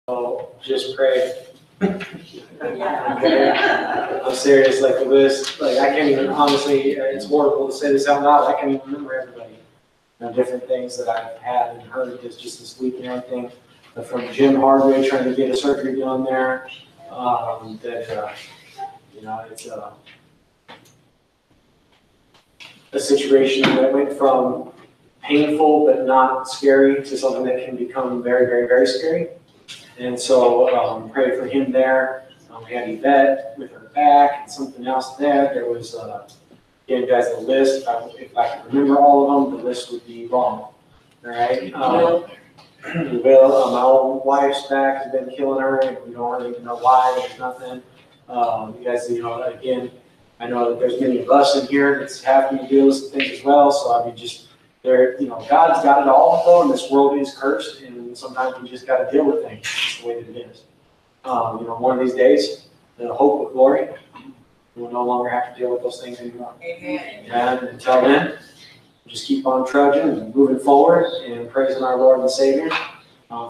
So just pray. I'm serious, like the list, like I can't even, honestly, it's horrible to say this out loud, I can't even remember everybody. Different things that I've had and heard just this week and everything. But from Jim Hardway trying to get a surgery done there, it's a situation that went from painful but not scary to something that can become very, very, very scary. And so pray for him there. We had Yvette with her back and something else there. There was, again, guys, the list, if I could remember all of them, the list would be long. All right? Will, my old wife's back has been killing her, and we don't really know why. There's nothing. You guys, again, I know that there's many of us in here that's having to deal with some things as well. So I mean, just there, God's got it all, though, and this world is cursed, and sometimes we just got to deal with things. It's the way that it is. One of these days, the hope of glory, we'll no longer have to deal with those things anymore. Amen. And until then, just keep on trudging and moving forward and praising our Lord and Savior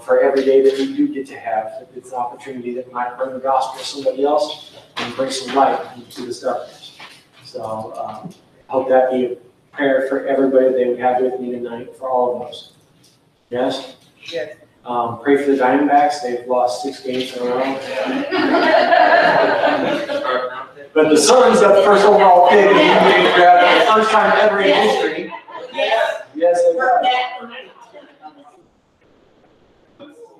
for every day that we do get to have. It's an opportunity that we might bring the gospel to somebody else and bring some light into this darkness. So I hope that be a prayer for everybody that they would have with me tonight, for all of us. Yes? Yes. Pray for the Diamondbacks. They've lost 6 games in a row. But the Suns got the first overall pick in the NBA draft for the first time ever in history. Yes, they got it.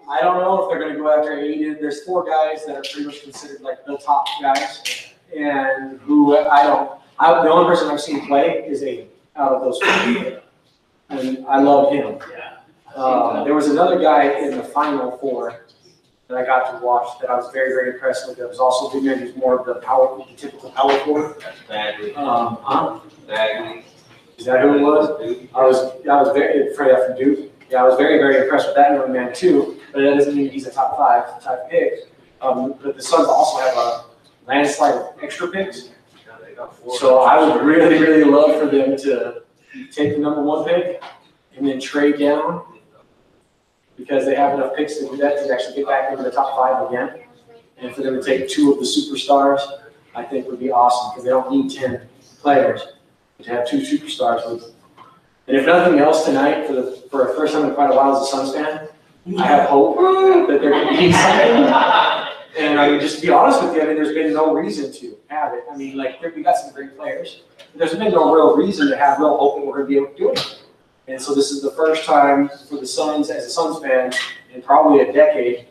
I don't know if they're going to go after Aiden. There's 4 guys that are pretty much considered like the top guys, and who the only person I've seen play is Aiden out of those 4. And I love him. There was another guy in the Final Four that I got to watch that I was very, very impressed with. That was also good. He was more of the typical power forward. Bagley. Bagley. Is that who it was? I was very afraid from Duke. Yeah, I was very, very impressed with that young man too. But that doesn't mean he's a top 5 type pick. But the Suns also have a landslide of extra picks. So I would really, really love for them to take the number 1 pick and then trade down, because they have enough picks to do that, to actually get back into the top 5 again. And for them to take 2 of the superstars, I think would be awesome, because they don't need 10 players to have 2 superstars with them. And if nothing else tonight, for the first time in quite a while as a Suns fan, I have hope that they're going to be something. And I mean, just to be honest with you, I mean, there's been no reason to have it. I mean, like, we got some great players. There's been no real reason to have real hope that we're going to be able to do it. And so this is the first time for the Suns, as a Suns fan, in probably a decade,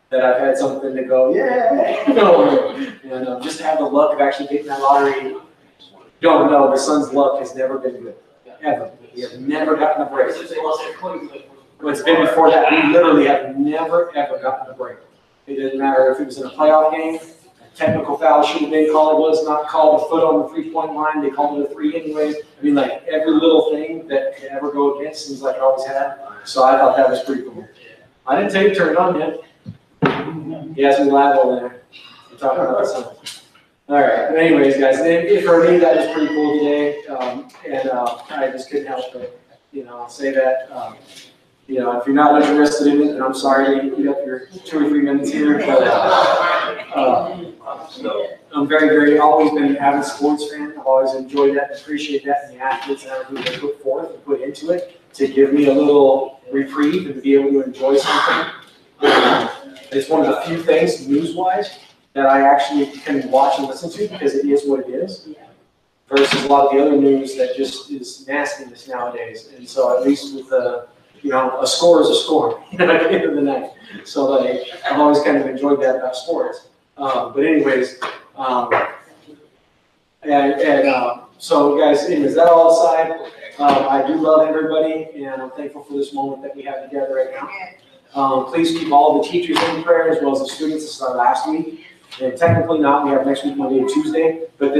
that I've had something to go, yeah, and just to have the luck of actually getting that lottery. Don't know, the Suns' luck has never been good, ever. We have never gotten a break. What's been before that, we literally have never, ever gotten a break. It didn't matter if it was in a playoff game, a technical foul should have been called, was not called, a foot on the 3-point line, they called it a 3 anyways. I mean, like, every little thing that could ever go against seems like it always had. So I thought that was pretty cool. I didn't take a turn on yet. He has me live over there. I'm talking about something. All right. But anyways, guys, for me, that was pretty cool today. I just couldn't help but, say that. If you're not interested in it, then I'm sorry to eat up your 2 or 3 minutes here. But I'm very, very, always been an avid sports fan. I've always enjoyed that and appreciate that, and the athletes and everything they put forth and put into it to give me a little reprieve and to be able to enjoy something. It's one of the few things, news-wise, that I actually can watch and listen to, because it is what it is, versus a lot of the other news that just is nastiness nowadays. And so at least with a score is a score at the end of the night. So I've always kind of enjoyed that about sports. But anyways, so guys, anyways, that all aside, I do love everybody, and I'm thankful for this moment that we have together right now. Please keep all the teachers in prayer, as well as the students. This is our last week. And technically not, we have next week, Monday and Tuesday, but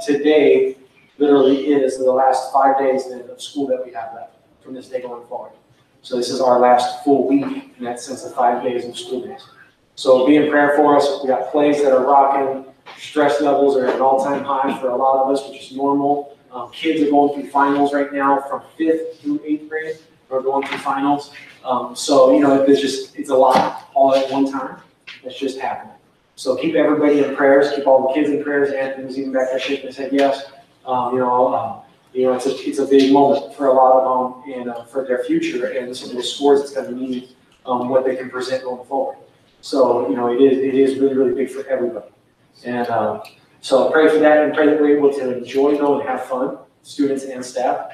today literally is the last 5 days of school that we have left from this day going forward. So this is our last full week in that sense of 5 days of school days. So be in prayer for us. We got plays that are rocking. Stress levels are at an all-time high for a lot of us, which is normal. Kids are going through finals right now from 5th through 8th grade. We're going through finals. So, it's a lot all all at one time. It's just happening. So keep everybody in prayers, keep all the kids in prayers. Anthony's even back there shaking his head yes. It's a big moment for a lot of them and for their future and some of the scores it's going to mean what they can present going forward. So, it is really, really big for everybody. And so pray for that and pray that we're able to enjoy though and have fun, students and staff,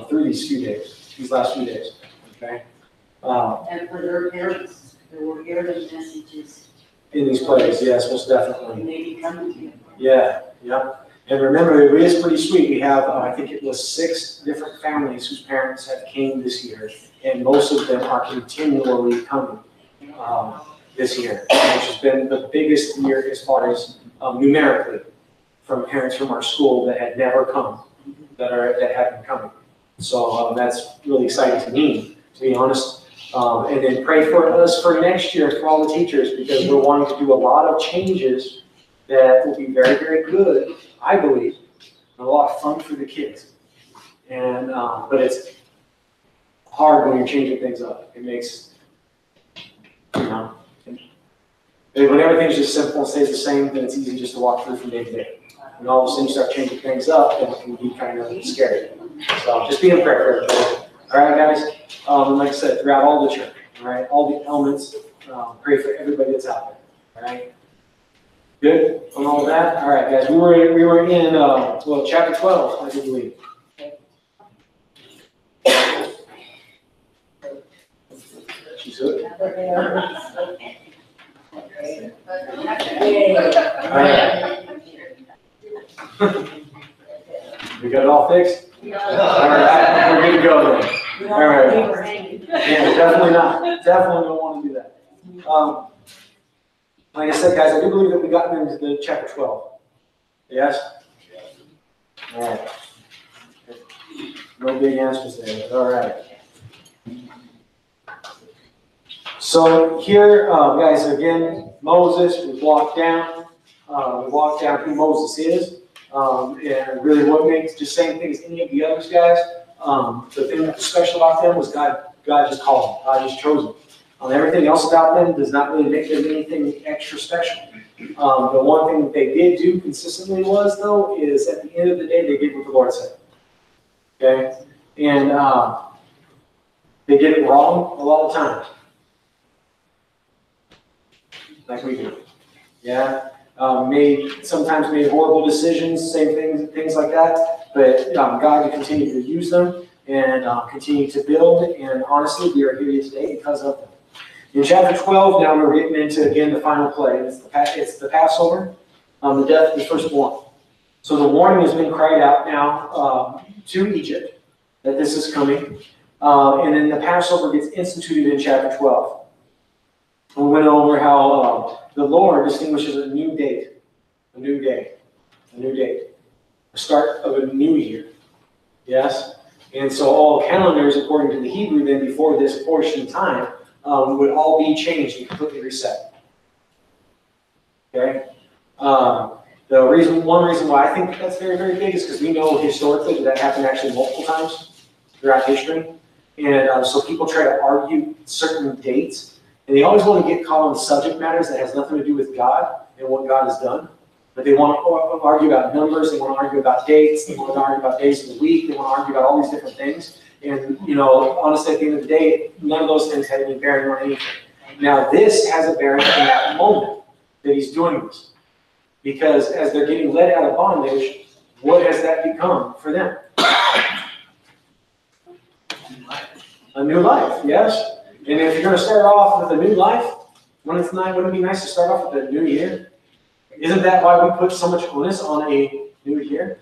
through these last few days, okay? And for their parents, there will hear the messages. In these plays, yes, most definitely. Maybe coming to you. Yeah. And remember, it is pretty sweet. We have, I think it was 6 different families whose parents have came this year, and most of them are continually coming this year, which has been the biggest year as far as numerically from parents from our school that had never come, that have been coming. So that's really exciting to me, to be honest. And then pray for us for next year, for all the teachers, because we're wanting to do a lot of changes that will be very, very good, I believe, and a lot of fun for the kids. And but it's hard when you're changing things up. It makes, when everything's just simple and stays the same, then it's easy just to walk through from day to day. When all of a sudden you start changing things up, then it can be kind of scary. So just be in prayer for everybody. All right, guys? Like I said, throughout all the church, all right? All the elements, pray for everybody that's out there, all right? Good on all of that? All right, guys, we were in, chapter 12, I do believe. She's good? All right. We got it all fixed? All right, we're good to go then. All right. Yeah, definitely not. Definitely don't want to do that. Like I said, guys, I do believe that we got into the chapter 12. Yes? All right. No big answers there. All right. So here, guys, again, Moses, we walked down who Moses is. And really what makes the same thing as any of the others, guys. The thing that was special about them was God just called them. God just chose them. Everything else about them does not really make them anything extra special. The one thing that they did do consistently is at the end of the day, they did what the Lord said. Okay? And they did it wrong a lot of times. Like we do. Yeah? Sometimes made horrible decisions, same things like that. But God will continue to use them and continue to build. And honestly, we are here today because of them. In chapter 12, now we're getting into, again, the final play. It's the Passover, the death of the firstborn. So the warning has been cried out now to Egypt that this is coming. And then the Passover gets instituted in chapter 12. We went over how the Lord distinguishes a new date, the start of a new year. Yes? And so all calendars, according to the Hebrew, then before this portion of time, would all be changed and completely reset. Okay? One reason why I think that's very, very big is because we know historically that happened actually multiple times throughout history. And so people try to argue certain dates, and they always want to get caught on subject matters that has nothing to do with God and what God has done. But they want to argue about numbers, they want to argue about dates, they want to argue about days of the week, they want to argue about all these different things. And, honestly, at the end of the day, none of those things had any bearing on anything. Now, this has a bearing in that moment that he's doing this. Because as they're getting led out of bondage, what has that become for them? A new life, yes? And if you're going to start off with a new life, wouldn't it be nice to start off with a new year? Isn't that why we put so much onus on a new year?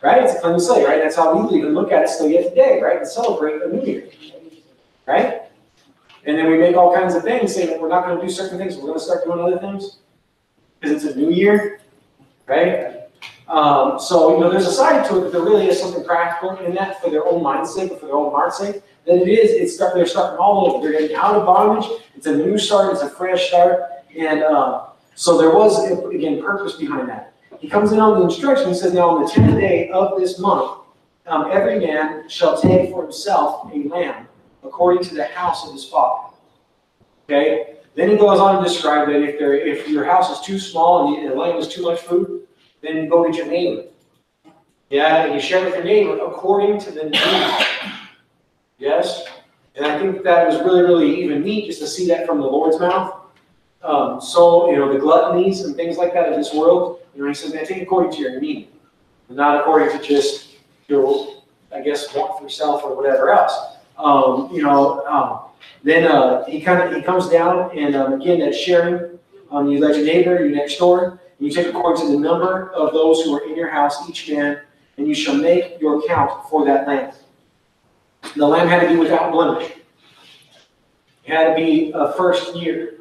Right? It's a clean slate, right? That's how we even look at it still yet today, right? And celebrate a new year. Right? And then we make all kinds of things saying that we're not going to do certain things, we're going to start doing other things. Because it's a new year. Right? So, there's a side to it that there really is something practical in that for their own mind's sake, or for their own heart's sake. That they're starting all over. They're getting out of bondage. It's a new start. It's a fresh start. And so there was, again, purpose behind that. He comes in on the instruction. He says, now on the 10th day of this month, every man shall take for himself a lamb according to the house of his father. Okay? Then he goes on to describe that if your house is too small and the lamb is too much food, then you go get your neighbor. Yeah, and you share with your neighbor according to the need. Yes? And I think that was really, really even neat just to see that from the Lord's mouth. So, the gluttonies and things like that of this world, he says, man, take according to your need. Not according to just your, I guess, want for yourself or whatever else. Then he comes down and again, that sharing, you let your neighbor, your next door, and you take according to the number of those who are in your house, each man, and you shall make your count for that lamb. The lamb had to be without blemish. It had to be a first year.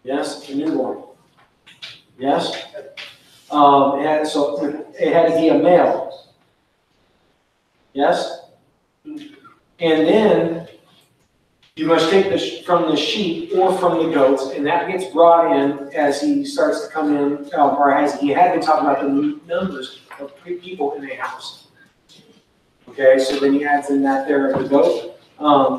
Yes, a newborn. Yes? It had to be a male. Yes? And then you must take from the sheep or from the goats, and that gets brought in as he starts to come in, or as he had been talking about the numbers of people in a house. Okay, so then he adds in that there of the goat.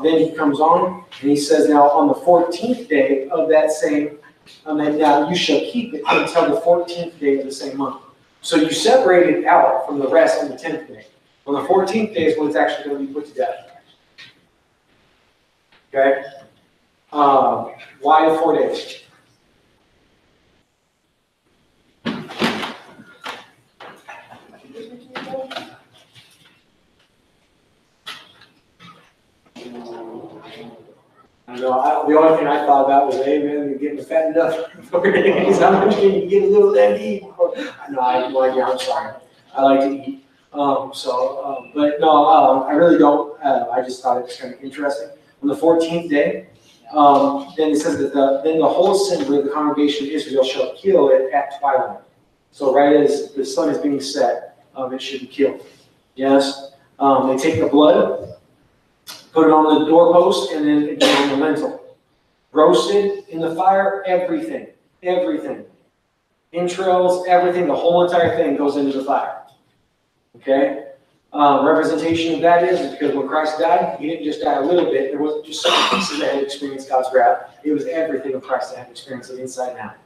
Then he comes on, and he says, now on the 14th day of that same, now you shall keep it until the 14th day of the same month. So you separate it out from the rest on the 10th day. On the 14th day is when it's actually going to be put to death. Okay? Why 4 days? The only thing I thought about was, hey man, you're getting fattened up. How much can you get a little that to eat? No, I have no idea. I'm sorry. I like to eat. But no, I really don't. I just thought it was kind of interesting. On the 14th day, then it says that then the whole assembly of the congregation of Israel shall kill it at twilight. So right as the sun is being set, it should be killed. Yes. They take the blood, put it on the doorpost, and then again on the lintel. Roasted in the fire, everything. Entrails, everything, the whole entire thing goes into the fire. Okay? Representation of that is because when Christ died, he didn't just die a little bit. There wasn't just some pieces that had experienced God's wrath. It was everything of Christ that had experienced it inside and out.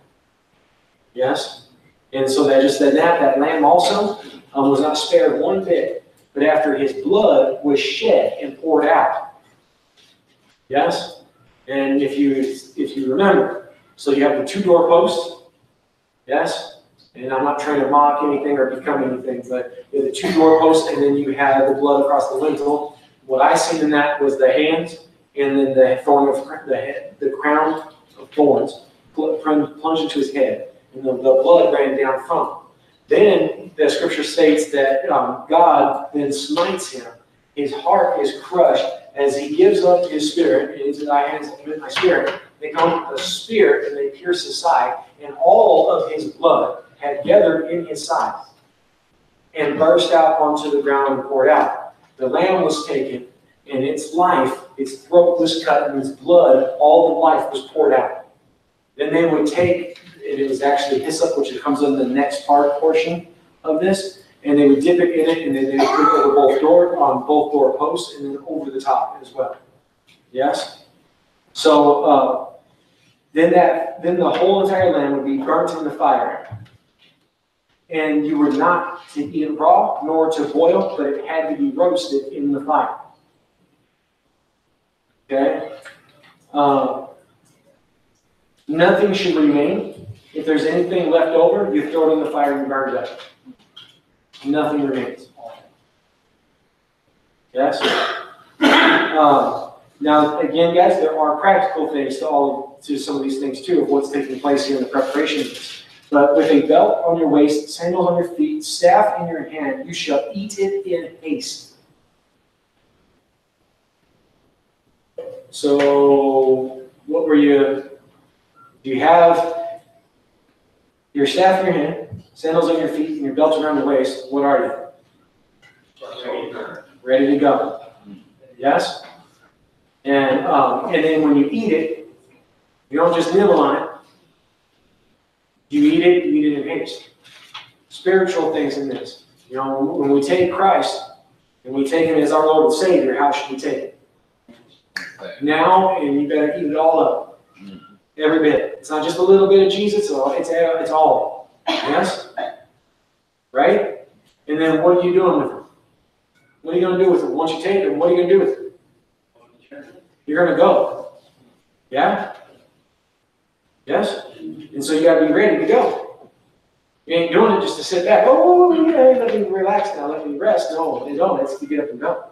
Yes? And so that just said that lamb also was not spared one bit, but after his blood was shed and poured out. Yes? And if you remember, so you have the two doorposts, yes? And I'm not trying to mock anything or become anything, but you have the two doorposts, and then you have the blood across the lintel. What I seen in that was the hands, and then the crown of thorns plunged into his head, and the blood ran down from him. Then the scripture states that God then smites him. His heart is crushed as he gives up his spirit, and into thy hands I commit my spirit. They come with a spear and they pierce his side, and all of his blood had gathered in his side and burst out onto the ground and poured out. The lamb was taken, and its life, its throat was cut, and its blood, all the life was poured out. Then they would take, it was actually hyssop, which comes in the next portion of this, and they would dip it in it, and then they would put it over both doorposts, and then over the top as well. Yes? So then the whole entire lamb would be burnt in the fire. And you were not to eat it raw, nor to boil, but it had to be roasted in the fire. Okay? Nothing should remain. If there's anything left over, you throw it in the fire and you burn it up. Nothing remains. Yes? Now, again, guys, there are practical things to some of these things, too, of what's taking place here in the preparation of this. But with a belt on your waist, sandals on your feet, staff in your hand, you shall eat it in haste. So, what were you? Do you have your staff in your hand, sandals on your feet, and your belt around your waist? What are you? Ready to go. Yes? And then when you eat it, you don't just nibble on it. You eat it in haste. Spiritual things in this. When we take Christ and we take him as our Lord and Savior, how should we take it? now, and you better eat it all up. Every bit. It's not just a little bit of Jesus, it's all. Yes? Right? And then what are you doing with them? What are you going to do with them? Once you take them, what are you going to do with them? You're going to go. Yeah? Yes? And so you got to be ready to go. You ain't doing it just to sit back. Oh, yeah, let me relax now, let me rest. No, you don't. It's to get up and go.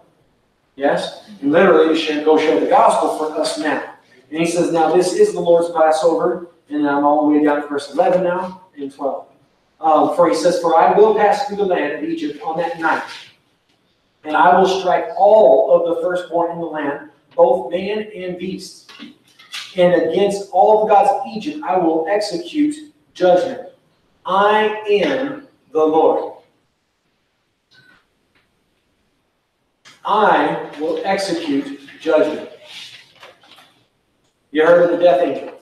Yes? And literally, you should go share the gospel for us now. And he says, now this is the Lord's Passover. And I'm all the way down to verse 11 now and 12. For he says, for I will pass through the land of Egypt on that night. And I will strike all of the firstborn in the land, both man and beast. And against all the gods of Egypt I will execute judgment. I am the Lord. I will execute judgment. You heard of the death angel?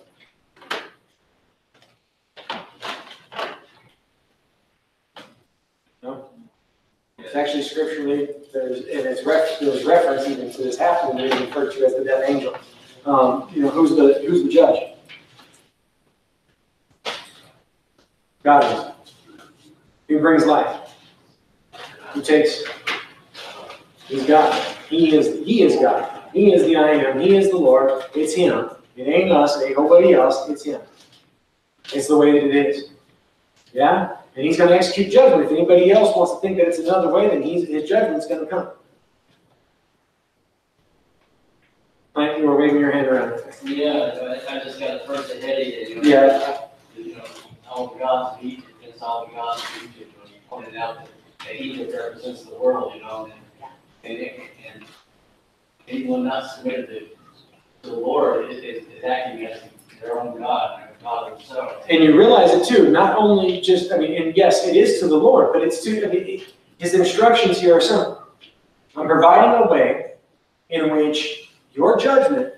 No? It's actually scripturally, there's reference even to this happening, being referred to as the death angel. Who's the judge? God is. He brings life. He takes. He's God. He is God. He is the I am. He is the Lord. It's Him. It ain't us. It ain't nobody else. It's Him. It's the way that it is. Yeah? And He's going to execute judgment. If anybody else wants to think that it's another way, then His judgment's going to come. Mike, you were waving your hand around. Yeah, I just got a first ahead of you. Yeah. All the gods of Egypt, against all the gods of Egypt, when you pointed out that Egypt represents the world, and anyone not submitted to the Lord is acting as their own God, God themselves. And you realize it too, not only just, and yes, it is to the Lord, but it's to, His instructions here are simple. I'm providing a way in which your judgment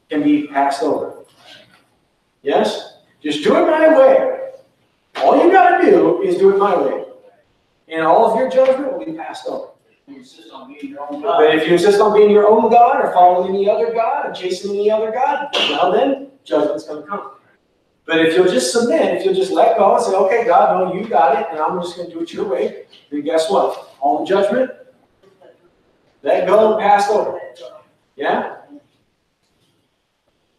can be passed over. Yes? Just do it my way. All you got to do is do it my way. And all of your judgment will be passed over. You insist on being your own God. But if you insist on being your own God or following any other God or chasing any other God, well then, judgment's going to come. But if you'll just submit, if you'll just let go and say, okay, God, no, you got it, and I'm just going to do it your way, then guess what? All the judgment, let go and pass over. Yeah?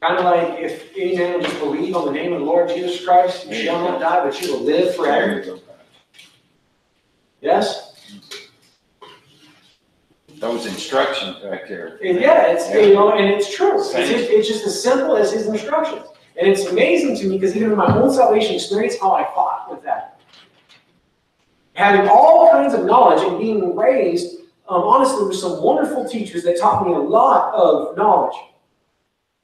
Kind of like if any man will just believe on the name of the Lord Jesus Christ, you shall not die, but you will live forever. Yes? Those instructions right there. Yeah, and it's true. It's just as simple as His instructions. And it's amazing to me because even in my own salvation experience, how I fought with that. Having all kinds of knowledge and being raised, honestly, with some wonderful teachers that taught me a lot of knowledge.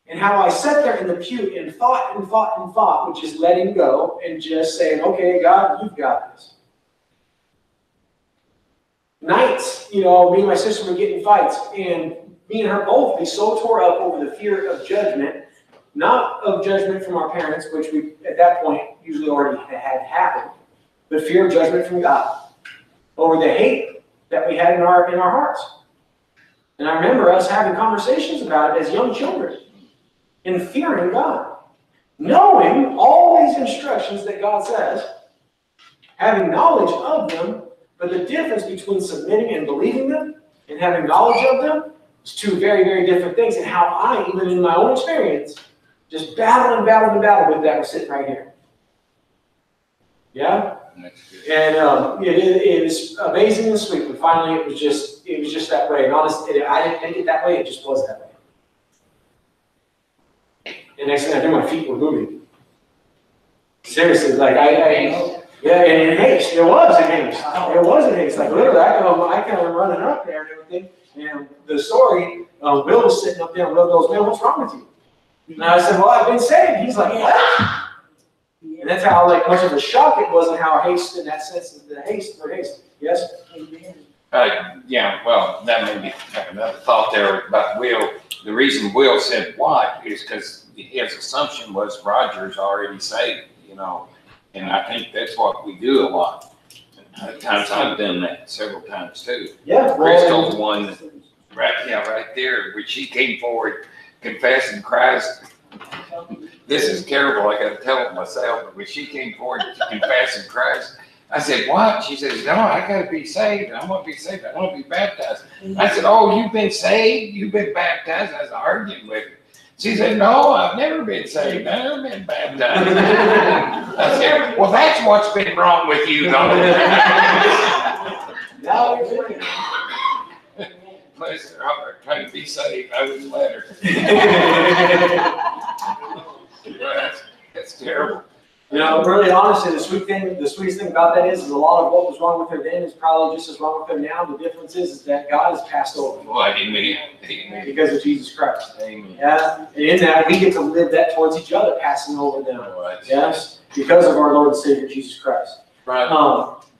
And how I sat there in the pew and fought, with just letting go and just saying, okay, God, you've got this. Nights, me and my sister would get in fights, and me and her both be so tore up over the fear of judgment, not of judgment from our parents, which we, at that point, usually already had happened, but fear of judgment from God, over the hate that we had in our hearts. And I remember us having conversations about it as young children, and fearing God, knowing all these instructions that God says, having knowledge of them, but the difference between submitting and believing them and having knowledge of them is two very, very different things. And how I, even in my own experience, just battle with that was sitting right here. Yeah? And it was amazing and sweet, but finally it was just that way. And honestly, I didn't think it that way, it just was that way. And next thing I knew, my feet were moving. Seriously, like yeah, and in haste. It was in haste. It was in haste. Like literally, I kind of running up there and everything. And the story, Will was sitting up there and Will goes, man, what's wrong with you? And I said, well, I've been saved. He's like, what? And that's how much of a shock it was, and how haste in that sense is the haste for haste. Yes? Yeah, well, that made me have another thought there about Will. The reason Will said what is because his assumption was Roger's already saved, and I think that's what we do a lot. At times I've done that several times too. Yeah. Crystal's one right there, where she came forward confessing Christ. This is terrible, I gotta tell it myself, but when she came forward to confessing Christ, I said, what? She says, no, I gotta be saved, I wanna be saved, I wanna be baptized. I said, oh, you've been saved, you've been baptized? I was arguing with her. She said, no, I've never been saved, I've never been baptized. I said, well, that's what's been wrong with you, though. Now you're free. Bless her heart, trying to be saved, I wouldn't let her. That's terrible. You know, really honestly, the sweetest thing about that is a lot of what was wrong with her then is probably just as wrong with her now. The difference is that God has passed over Well, amen. Amen. because of Jesus Christ. Amen. Yeah, and in that we get to live that towards each other, passing over them. Right. Yes, because of our Lord and Savior Jesus Christ. Right.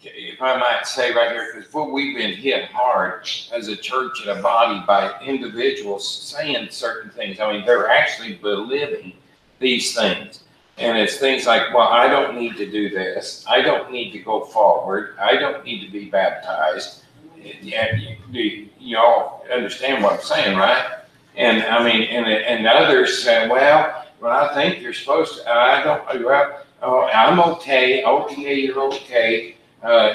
If I might say right here, because what we've been hit hard as a church and a body by individuals saying certain things. I mean, they're actually believing these things. And it's things like, well, I don't need to do this. I don't need to go forward. I don't need to be baptized. You all understand what I'm saying, right? And I mean, and others say, well, I think you're supposed to, I don't, well, oh, I'm okay. Okay, you're okay.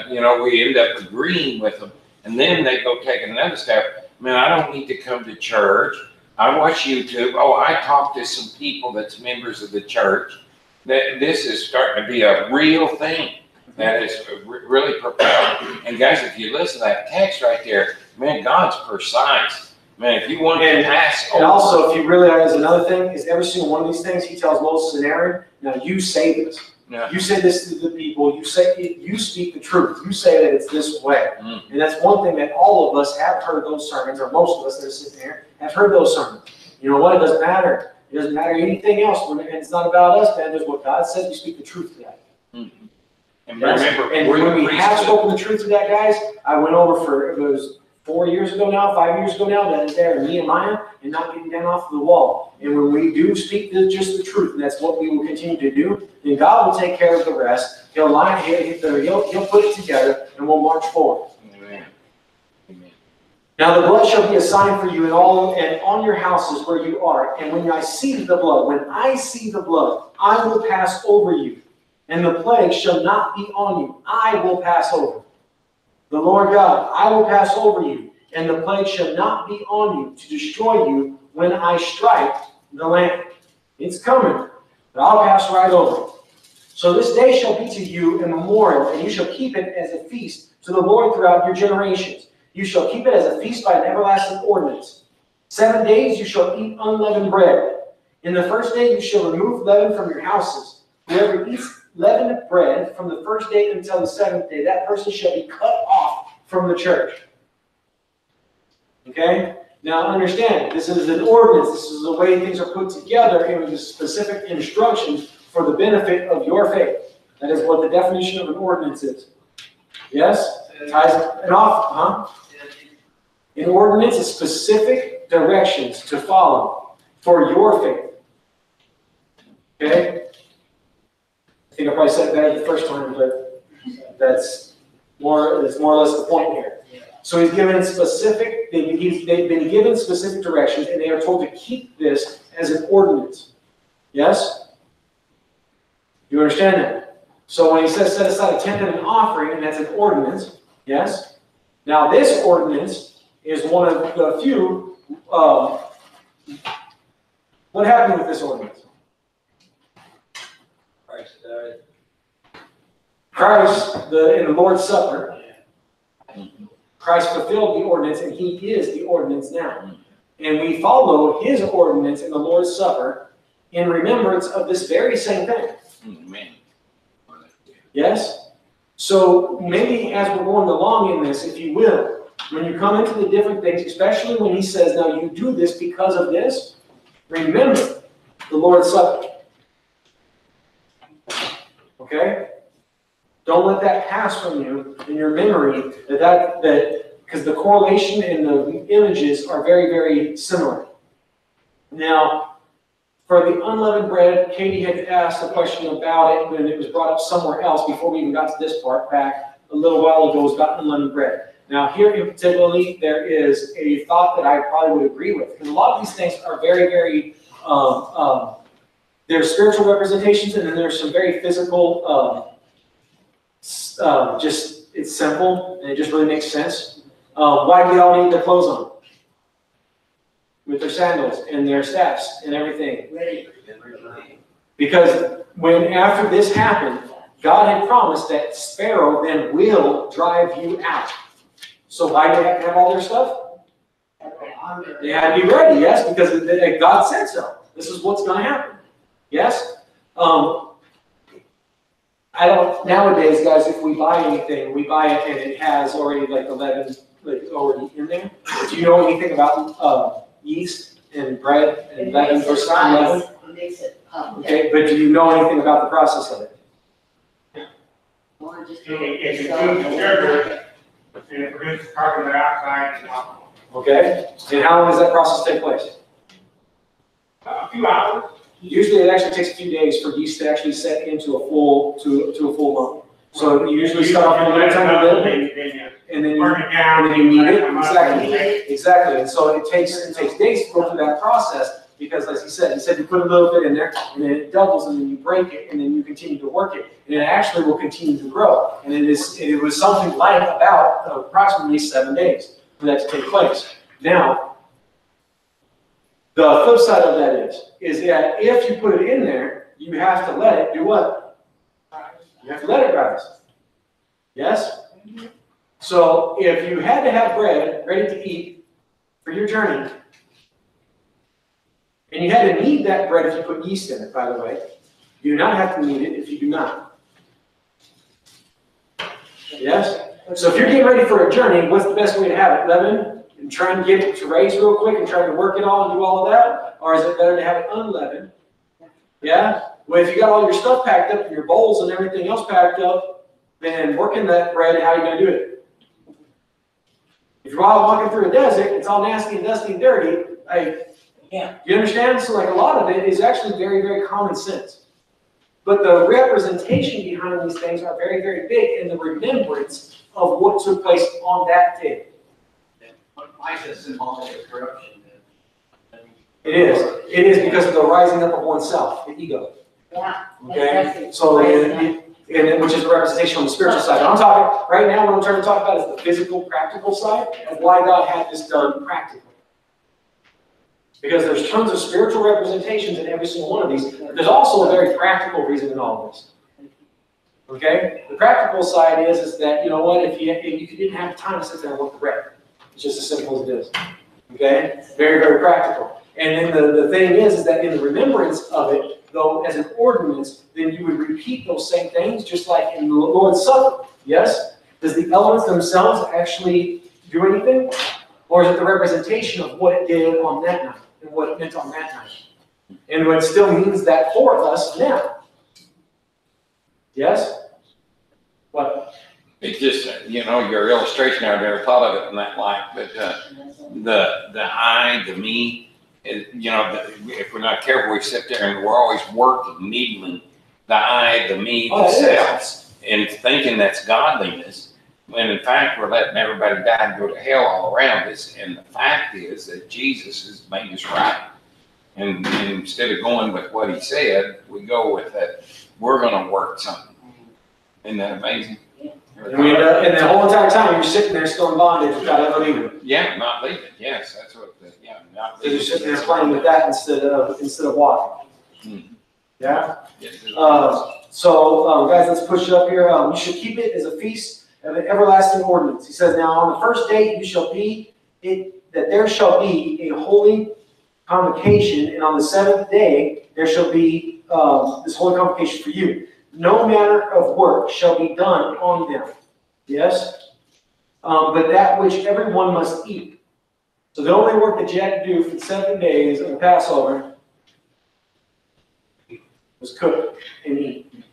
You know, we end up agreeing with them. And then they go take another step. Man, I don't need to come to church. I watch YouTube. Oh, I talk to some people that's members of the church. That this is starting to be a real thing that is really profound. And guys, if you listen to that text right there, man, God's precise. Man, if you want to pass And also, if you realize another thing, is every single one of these things, he tells Moses and Aaron, now you say this. Yeah. You say this to the people. You speak the truth. You say that it's this way. And that's one thing that all of us have heard those sermons, or most of us that are sitting here have heard those sermons. You know what? It doesn't matter. It doesn't matter anything else. When it's not about us, man. There's what God said. You speak the truth to that. And Yes. remember, And we're when the we have priesthood. spoken the truth to that, guys, I went over for, it was 4 years ago now, 5 years ago now, that is there in Nehemiah and not getting down off the wall. And when we do speak just the truth, and that's what we will continue to do, then God will take care of the rest. He'll put it together, and we'll march forward. Amen. Amen. Now the blood shall be a sign for you and on your houses where you are. And when I see the blood, I will pass over you. And the plague shall not be on you. I will pass over. The Lord God, I will pass over you. And the plague shall not be on you to destroy you when I strike the land. It's coming, but I'll pass right over it. So this day shall be to you a memorial, and you shall keep it as a feast to the Lord throughout your generations. You shall keep it as a feast by an everlasting ordinance. 7 days you shall eat unleavened bread. In the first day you shall remove leaven from your houses. Whoever eats leavened bread from the first day until the seventh day, that person shall be cut off from the church. Okay? Now understand, this is an ordinance. This is the way things are put together in the specific instructions for the benefit of your faith. That is what the definition of an ordinance is. Yes? Ties it off, An ordinance is specific directions to follow for your faith. Okay? I think I probably said it better the first time, but that's more or less the point here. So he's given specific, they've been given specific directions, and they are told to keep this as an ordinance. Yes? You understand that? So when he says set aside a tenth and an offering, and that's an ordinance, yes? Now this ordinance is one of the few, what happened with this ordinance? Christ, in the Lord's Supper, Christ fulfilled the ordinance, and he is the ordinance now. And we follow his ordinance in the Lord's Supper in remembrance of this very same thing. Amen. Yes? So maybe as we're going along in this, if you will, when you come into the different things, especially when he says, now you do this because of this, remember the Lord's Supper. Okay? Don't let that pass from you in your memory, that because the correlation and the images are very, very similar. Now, for the unleavened bread, Katie had asked a question about it when it was brought up somewhere else before we even got to this part back a little while ago. It was about unleavened bread. Now here in particularly, there is a thought that I probably would agree with, because a lot of these things are very, very, there's spiritual representations, and then there's some very physical, just, it's simple, and it just really makes sense. Why do y'all need their clothes on? With their sandals and their staffs and everything. Ready. Because when after this happened, God had promised that Pharaoh then will drive you out. So why do they have to have all their stuff? They had to be ready, yes, because God said so. This is what's going to happen. Yes? I don't, nowadays, guys, if we buy anything, we buy it and it has already like 11, like already in there. Do you know anything about yeast and bread and leaven versus unleavened? It makes it pop. Okay, but do you know anything about the process of it? Or just. If you do the sugar, and it produces carbon dioxide and alcohol. Okay, and how long does that process take place? A few hours. Usually it actually takes a few days for yeast to actually set into a full, to a full lump. So you usually start off with a little tiny bit, and then you, Burn it down. and then you knead it, exactly, and so it takes days to go through that process, because as he said you put a little bit in there, and then it doubles, and then you break it, and then you continue to work it, and it actually will continue to grow, and it was something like about approximately 7 days for that to take place. Now, the flip side of that is that if you put it in there, you have to let it do what? You have to let it rise. Yes? So if you had to have bread ready to eat for your journey, and you had to knead that bread if you put yeast in it, by the way, you do not have to knead it if you do not. Yes? So if you're getting ready for a journey, what's the best way to have it? Leaven? And try and get it to raise real quick and try to work it all and do all of that? Or is it better to have it unleavened? Yeah? Well, if you got all your stuff packed up and your bowls and everything else packed up, then working that bread, how are you going to do it? If you're all walking through a desert, it's all nasty and dusty and dirty. You understand? So like a lot of it is actually very, very common sense. But the representation behind these things are very, very big in the remembrance of what took place on that day. Why is it symbolic of corruption? It is. It is because of the rising up of oneself, the ego. Yeah. Okay? Exactly. So, which is a representation on the spiritual side. I'm talking, right now what I'm trying to talk about is the physical, practical side of why God had this done practically. Because there's tons of spiritual representations in every single one of these, but there's also a very practical reason in all of this. Okay? The practical side is that, you know what, if you didn't have time to sit there and work the bread. It's just as simple as it is. Okay? Very, very practical. And then the thing is that in the remembrance of it, though, as an ordinance, then you would repeat those same things, just like in the Lord's Supper. Yes? Does the elements themselves actually do anything? Or is it the representation of what it did on that night and what it meant on that night? And what still means that for us now. Yes? What? It just, your illustration, I never thought of it in that light, but the I, the me, if we're not careful, we sit there and we're always working, needling the I, the me, the selves, and thinking that's godliness, when in fact we're letting everybody die and go to hell all around us, and the fact is that Jesus has made us right. And instead of going with what he said, we go with that, we're going to work something. Isn't that amazing? And the whole entire time you're sitting there still in bondage without ever leaving. Yeah, not leaving. Yes, that's what. Not So leaving. you're sitting there playing with that instead of walking. Yeah. Yes, Guys, let's push it up here. You should keep it as a feast of an everlasting ordinance. He says, now on the first day you shall be it that there shall be a holy convocation, and on the seventh day there shall be this holy convocation for you. No manner of work shall be done on them. Yes? But that which everyone must eat. So the only work that you had to do for the 7 days of the Passover was cook and eat.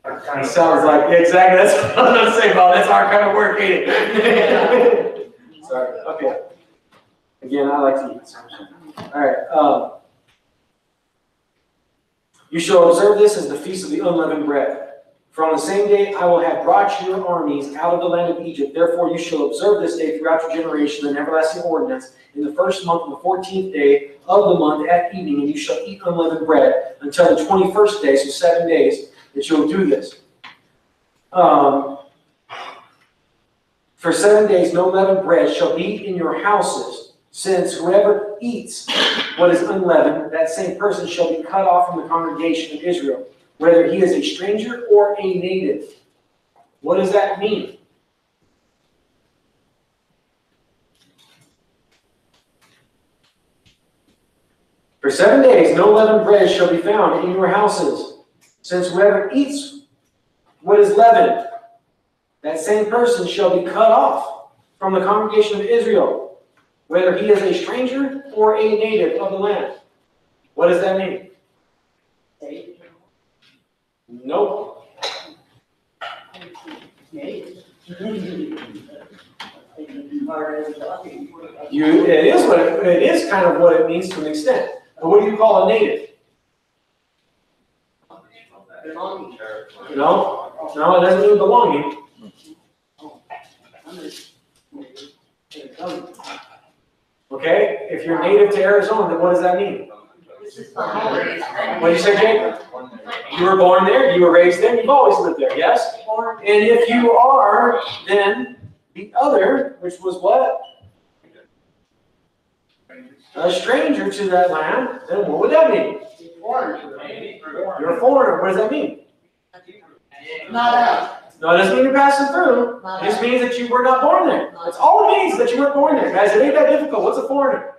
It sounds like, exactly, that's what I was going to say, Bob. That's our kind of work, ain't it? Sorry. Okay. Again, I like to eat. All right. You shall observe this as the feast of the unleavened bread. For on the same day I will have brought your armies out of the land of Egypt. Therefore you shall observe this day throughout your generation, an everlasting ordinance, in the first month of the 14th day of the month at evening, and you shall eat unleavened bread until the 21st day, so 7 days, that you'll do this. For 7 days no leavened bread shall be in your houses, since whoever eats what is unleavened, that same person shall be cut off from the congregation of Israel, whether he is a stranger or a native. What does that mean? For 7 days no leavened bread shall be found in your houses, since whoever eats what is leavened, that same person shall be cut off from the congregation of Israel, whether he is a stranger or a native of the land. What does that mean? Nope. It is kind of what it means to an extent. But what do you call a native? No, it doesn't mean belonging. Okay, if you're native to Arizona, then what does that mean? What did you say, Jake? You were born there, you were raised there, you've always lived there, yes? And if you are, then the other, which was what? A stranger to that land, then what would that mean? You're a foreigner. What does that mean? Not us. No, it doesn't mean you're passing through. It just means that you were not born there. That's all it means, that you weren't born there. Guys, it ain't that difficult. What's a foreigner?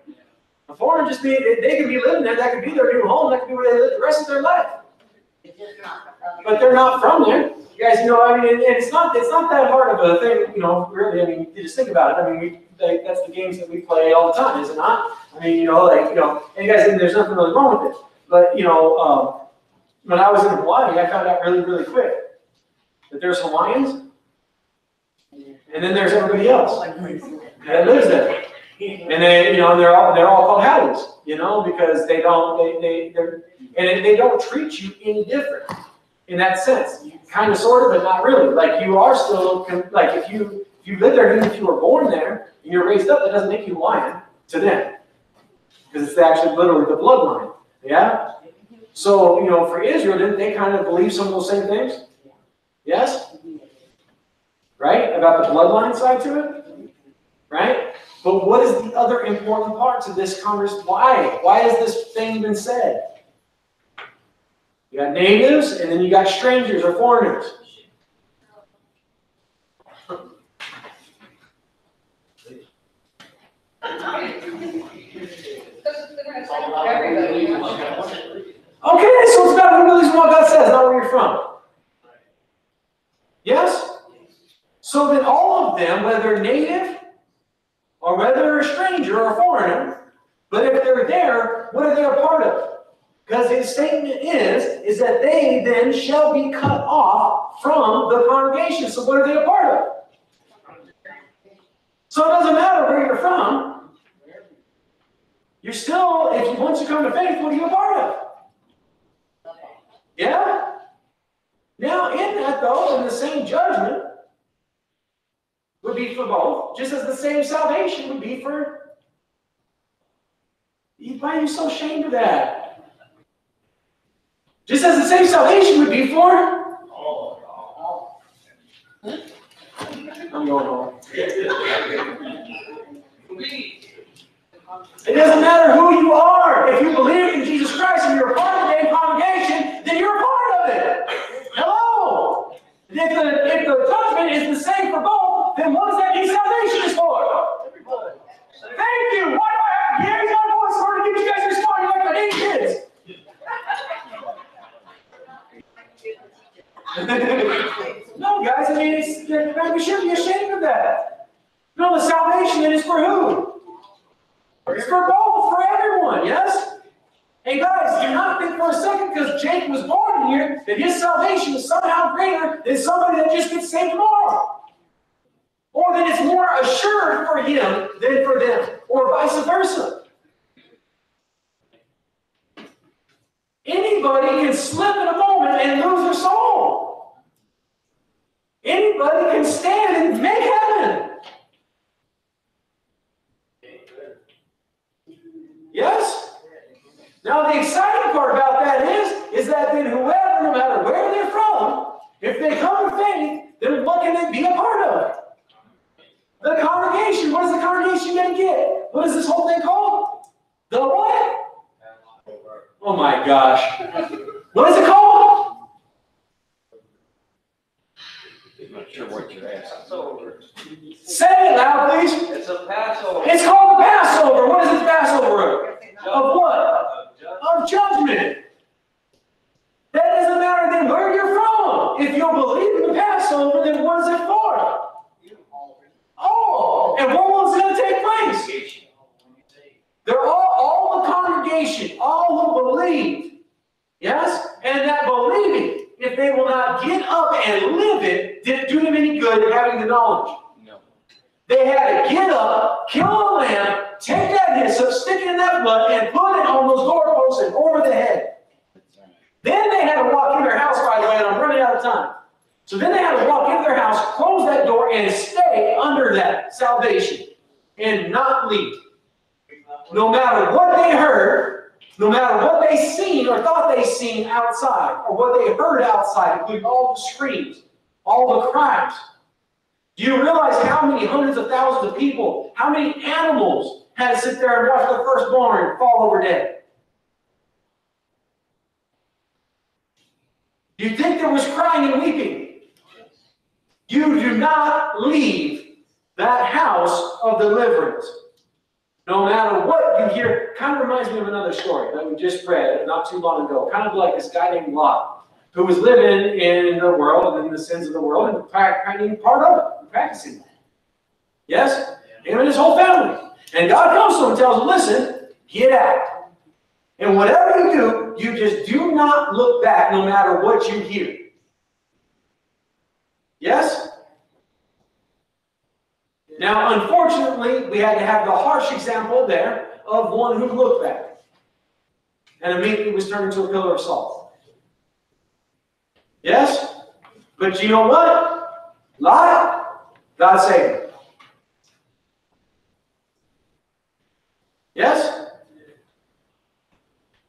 A foreigner just means they can be living there, that could be their new home, that could be where they live the rest of their life. But they're not from there. You guys, I mean, and it's not that hard of a thing, really. I mean, you just think about it. I mean, that's the games that we play all the time, is it not? I mean, and you guys think there's nothing really wrong with it. But, when I was in Hawaii, I found out really, really quick that there's Hawaiians, and then there's everybody else that lives there. And they're all called Howlies, because they don't treat you any different in that sense. Kind of, sort of, but not really. Like, you are still, like, if you live there, even if you were born there and you're raised up, that doesn't make you Hawaiian to them, because it's actually literally the bloodline. Yeah. So for Israel, didn't they kind of believe some of those same things? Yes. Right, about the bloodline side to it. Right. But what is the other important part to this conversation? Why has this thing been said? You got natives, and then you got strangers or foreigners. Okay, so it's about who believes in what God says, not where you're from. Yes? So then all of them, whether native, or whether they're a stranger or a foreigner, but if they're there, what are they a part of? Because his statement is that they then shall be cut off from the congregation. So what are they a part of? So it doesn't matter where you're from. You're still, once you come to faith, what are you a part of? Yeah? Now, in that, though, in the same judgment would be for both, just as the same salvation would be for... Why are you so ashamed of that? Just as the same salvation would be for... I'm going home. It doesn't matter who you are. If you believe in Jesus Christ and you're a part of the main congregation, then you're a part of it. Hello. If the judgment is the same for both, then what does that mean salvation is for? Thank you. Why do I have Gary's on voice for to get you guys to respond like my 8 kids? No, guys, I mean, we shouldn't be ashamed of that. No, the salvation is for who? It's for both, for everyone, yes? Hey guys, do not think for a second because Jake was born here that his salvation is somehow greater than somebody that just gets saved tomorrow. Or that it's more assured for him than for them, or vice versa. Anybody can slip in a moment and lose their soul. Now the exciting part about that is that then whoever, no matter where they're from, if they come to faith, then what can they be a part of? The congregation. What is the congregation going to get? What is this whole thing called? The what? Oh my gosh. What is it called? I'm not sure what you're asking. Say it loud, please. It's a Passover. It's called the Passover. What is the Passover of? Of what? Of judgment. That doesn't matter then where you're from. If you believe in the Passover, then what is it for? Oh, and what was going to take place? They're all the congregation, all who believe. Yes? And that believing, if they will not get up and live it, didn't do them any good having the knowledge. No. They had to get up, kill a lamb, take that hyssop, stick it in that blood, and put it on those doorposts and over the head. Then they had to walk in their house, by the way, and I'm running out of time. So then they had to walk into their house, close that door, and stay under that salvation and not leave. No matter what they heard, no matter what they seen or thought they seen outside, or what they heard outside, including all the screams, all the cries. Do you realize how many hundreds of thousands of people, how many animals had to sit there and watch the firstborn fall over dead? Do you think there was crying and weeping? You do not leave that house of deliverance. No matter what you hear, kind of reminds me of another story that we just read not too long ago. Kind of like this guy named Lot, who was living in the world and in the sins of the world and practicing part of it, practicing that. Yes? Him and his whole family. And God comes to him and tells him, listen, get out. And whatever you do, you just do not look back no matter what you hear. Yes? Now, unfortunately, we had to have the harsh example there of one who looked back and immediately was turned into a pillar of salt. Yes? But you know what? Lot, God saved him. Yes?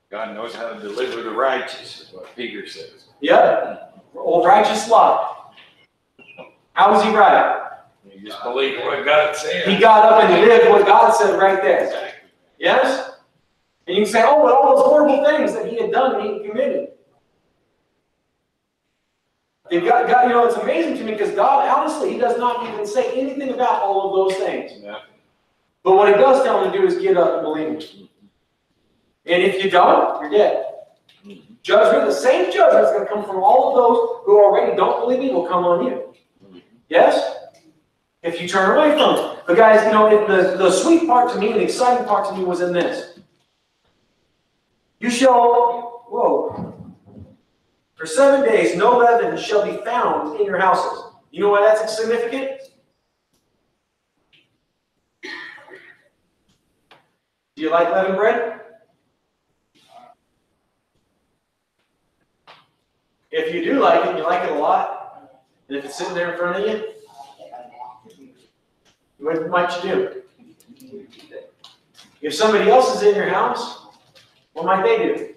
God knows how to deliver the righteous, is what Peter says. Yep. Old righteous Lot. How was he right? You just believe what God said. He got up and lived what God said right there. Yes? And you can say, oh, but all those horrible things that he had done and he committed. God, you know, it's amazing to me because God, honestly, he does not even say anything about all of those things. Yeah. But what he does tell him to do is get up and believe him. And if you don't, you're dead. Judgment, the same judgment is going to come from all of those who already don't believe me will come on you. Yes? If you turn away from it. But guys, you know, the sweet part to me, the exciting part to me was in this. You shall, for 7 days no leaven shall be found in your houses. You know why that's significant? Do you like leavened bread? If you do like it, and you like it a lot, and if it's sitting there in front of you, what might you do? If somebody else is in your house, what might they do?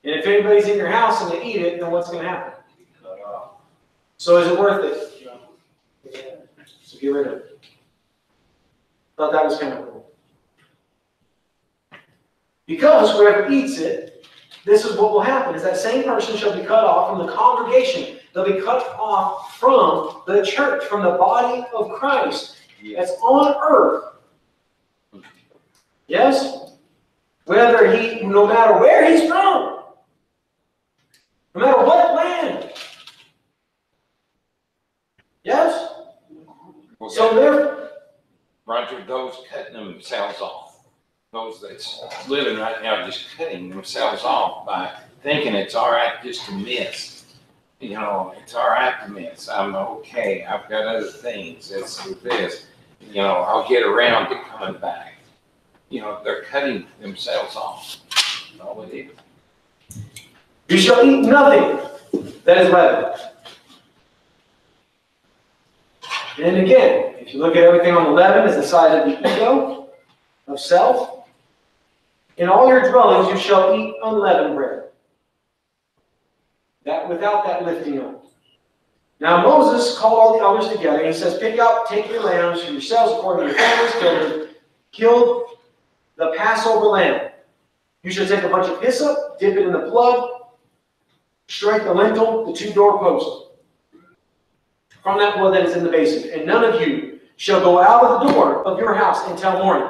And if anybody's in your house and they eat it, then what's going to happen? So is it worth it? So get rid of it. Thought that was kind of cool. Because whoever eats it, this is what will happen, is that same person shall be cut off from the congregation. They'll be cut off from the church, from the body of Christ that's on earth. Yes? No matter where he's from, no matter what land. Yes? Okay. So there. Roger, those cutting themselves off. Those that's living right now just cutting themselves off by thinking it's all right just to miss. You know, it's all right to miss. I'm okay. I've got other things. It's this. You know, I'll get around to coming back. You know, they're cutting themselves off. That's all it is. You shall eat nothing that is leavened. And again, if you look at everything on the leaven, it's the size of the ego, of self. In all your dwellings you shall eat unleavened bread. That without that lifting up. Now Moses called all the elders together, and he says, take your lambs for yourselves according to your families, kill the Passover lamb. You shall take a bunch of hyssop, dip it in the blood, strike the lintel, the 2 doorposts, from that blood that is in the basin. And none of you shall go out of the door of your house until morning.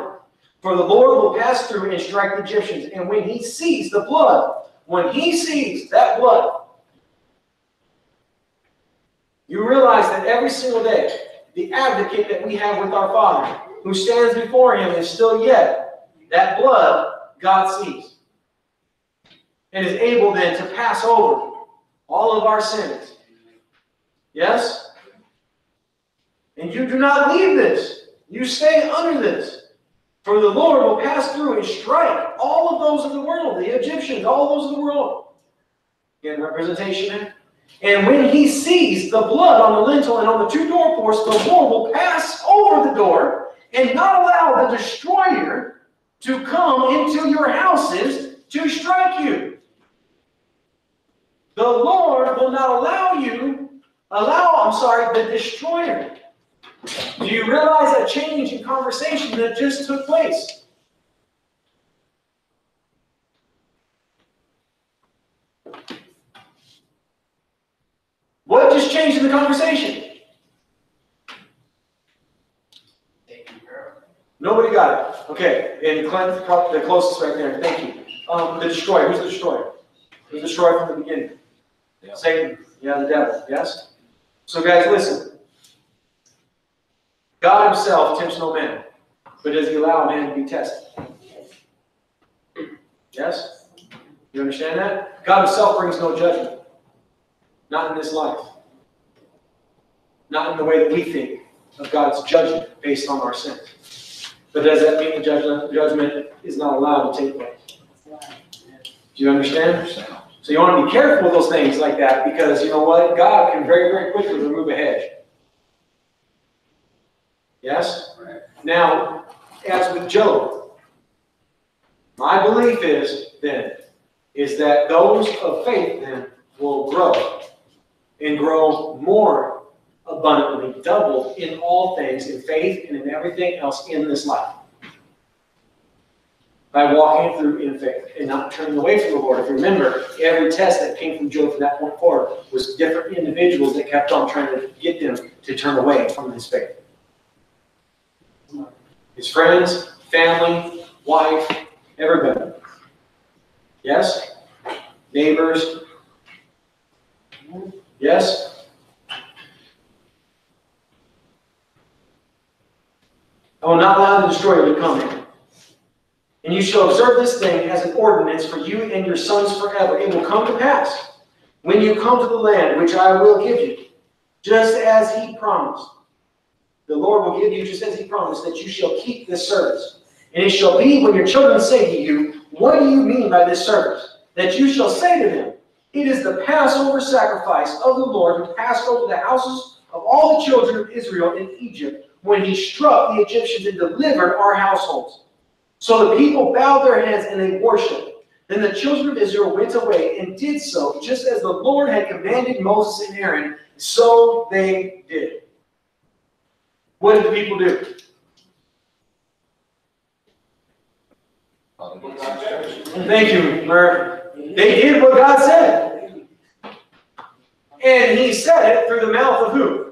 For the Lord will pass through and strike the Egyptians. And when he sees the blood, when he sees that blood, you realize that every single day, the advocate that we have with our Father, who stands before him, is still yet that blood God sees. And is able then to pass over all of our sins. Yes? And you do not leave this. You stay under this. For the Lord will pass through and strike all of those of the world, the Egyptians, all those of the world. Again, representation there. And when he sees the blood on the lintel and on the 2 doorposts, the Lord will pass over the door and not allow the destroyer to come into your houses to strike you. The Lord will not allow the destroyer. Do you realize that change in conversation that just took place? What just changed in the conversation? Nobody got it. Okay, and Clint, the closest right there. Thank you. The destroyer. Who's the destroyer? Who's the destroyer from the beginning? Yeah. Satan. Yeah, the devil. Yes? So guys, listen. God himself tempts no man, but does he allow man to be tested? Yes? You understand that? God himself brings no judgment. Not in this life. Not in the way that we think of God's judgment based on our sins. But does that mean the judgment is not allowed to take place? Do you understand? So you want to be careful with those things like that, because you know what? God can very, very quickly remove a hedge. Yes? Right. Now, as with Job, my belief is that those of faith then will grow and grow more abundantly, doubled in all things, in faith and in everything else in this life. By walking through in faith and not turning away from the Lord. If you remember, every test that came from Job from that point forward was different individuals that kept on trying to get them to turn away from his faith. His friends, family, wife, everybody. Yes? Neighbors. Yes? I will not allow the destroyer to come in. And you shall observe this thing as an ordinance for you and your sons forever. It will come to pass when you come to the land which I will give you, just as he promised. The Lord will give you, just as he promised, that you shall keep this service. And it shall be when your children say to you, what do you mean by this service? That you shall say to them, it is the Passover sacrifice of the Lord who passed over the houses of all the children of Israel in Egypt when he struck the Egyptians and delivered our households. So the people bowed their heads and they worshipped. Then the children of Israel went away and did so, just as the Lord had commanded Moses and Aaron, so they did. What did the people do? Thank you, Murph. They did what God said. And he said it through the mouth of who?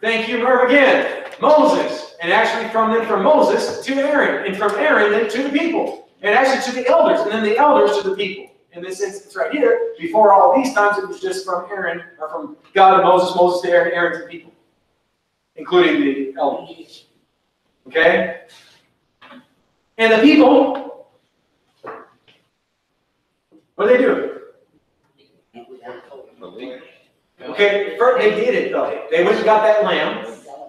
Thank you, Murph, again. Moses. And actually from Moses to Aaron. And from Aaron then to the people. And actually to the elders. And then the elders to the people. In this instance right here, before all these times, it was just from Aaron, or from God to Moses, Moses to Aaron, Aaron to the people. Including the elders. Okay? And the people, what do they do? Okay, first they did it though. They went and got that lamb.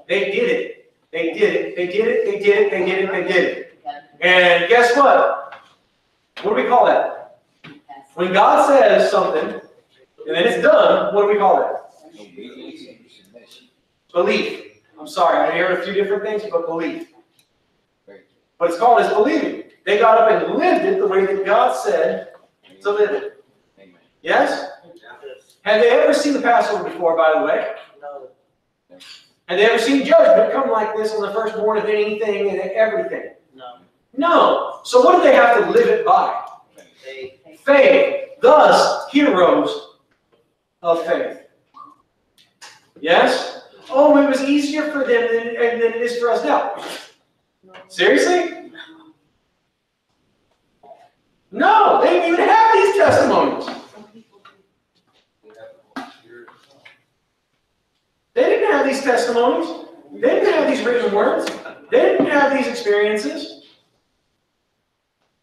They did it. They did it. They did it. They did it. They did it. They did it. And guess what? What do we call that? When God says something, and then it's done, what do we call that? Belief. I'm sorry, I heard a few different things, but belief. But it's called as believing. They got up and lived it the way that God said to live it. Amen. Yes? Have they ever seen the Passover before, by the way? No. Have they ever seen judgment come like this on the firstborn of anything and everything? No. No. So what do they have to live it by? They. Faith. Thus, heroes of faith. Yes? Oh, it was easier for them than it is for us now. Seriously? No, they didn't even have these testimonies. They didn't have these testimonies. They didn't have these written words. They didn't have these experiences.